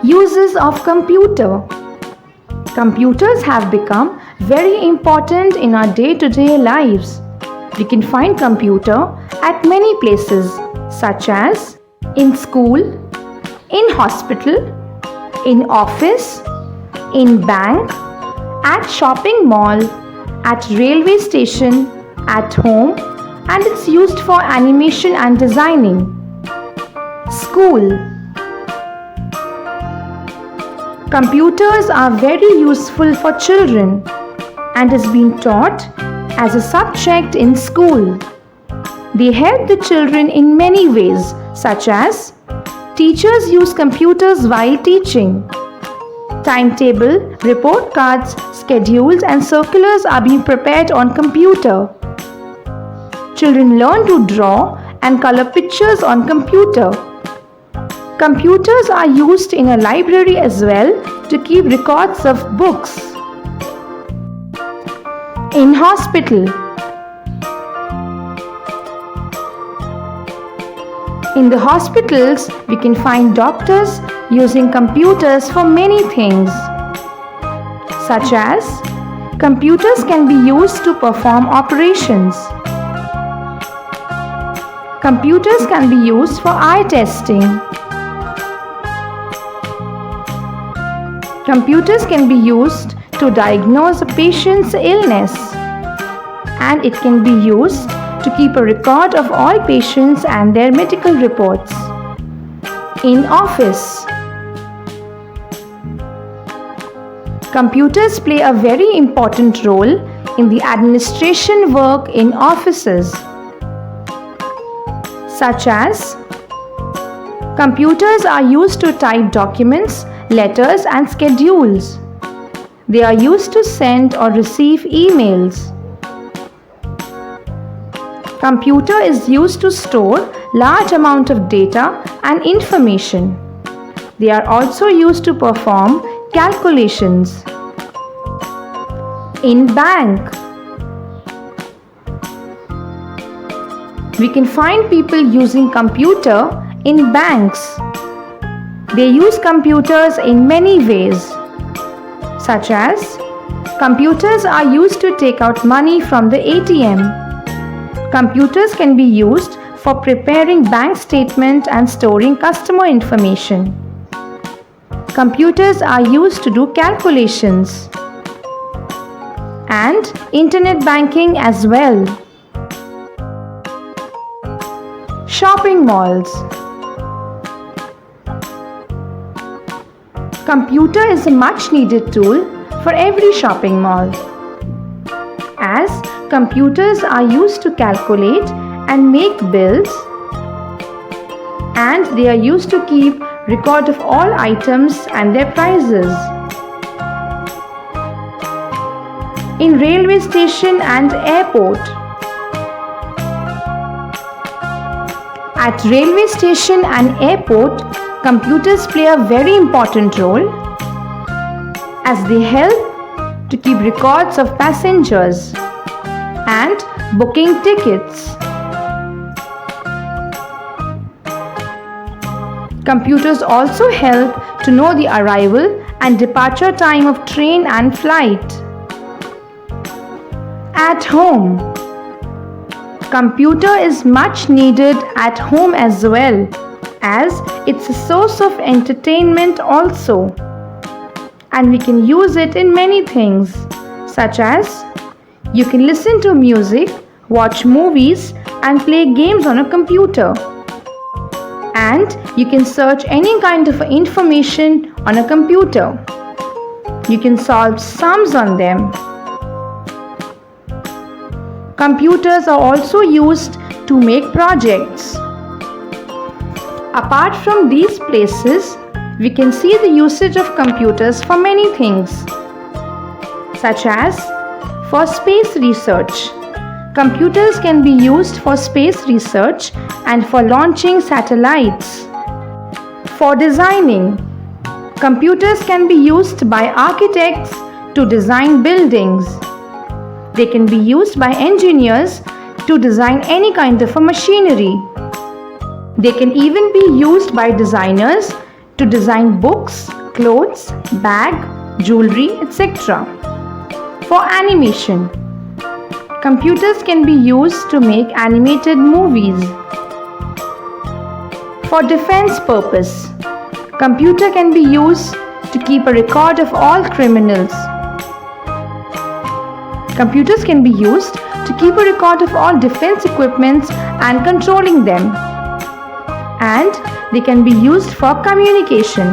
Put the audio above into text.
Uses of computer. Computers have become very important in our day-to-day lives. We can find computer at many places such as in school, in hospital, in office, in bank, at shopping mall, at railway station, at home, and it's used for animation and designing. School. Computers are very useful for children and is being taught as a subject in school. They help the children in many ways, such as teachers use computers while teaching. Timetable, report cards, schedules and circulars are being prepared on computer. Children learn to draw and color pictures on computer. Computers are used in a library as well to keep records of books. In hospital. In the hospitals, we can find doctors using computers for many things, such as computers can be used to perform operations. Computers can be used for eye testing. Computers can be used to diagnose a patient's illness, and it can be used to keep a record of all patients and their medical reports. In office. Computers play a very important role in the administration work in offices, such as computers are used to type documents, letters and schedules. They are used to send or receive emails. Computer is used to store large amount of data and information. They are also used to perform calculations. In bank. We can find people using computer in banks. They use computers in many ways, such as computers are used to take out money from the ATM. Computers can be used for preparing bank statement and storing customer information. Computers are used to do calculations and internet banking as well. Shopping malls. Computer is a much needed tool for every shopping mall, as computers are used to calculate and make bills, and they are used to keep record of all items and their prices. In railway station and airport. At railway station and airport, computers play a very important role as they help to keep records of passengers and booking tickets. Computers also help to know the arrival and departure time of train and flight. At home. Computer is much needed at home as well, as it's a source of entertainment also. And we can use it in many things, such as you can listen to music, watch movies and play games on a computer. And you can search any kind of information on a computer. You can solve sums on them. Computers are also used to make projects. Apart from these places, we can see the usage of computers for many things, such as for space research. Computers can be used for space research and for launching satellites. For designing, computers can be used by architects to design buildings. They can be used by engineers to design any kind of a machinery. They can even be used by designers to design books, clothes, bag, jewelry, etc. For animation, computers can be used to make animated movies. For defense purpose, computer can be used to keep a record of all criminals. Computers can be used to keep a record of all defense equipments and controlling them. And they can be used for communication.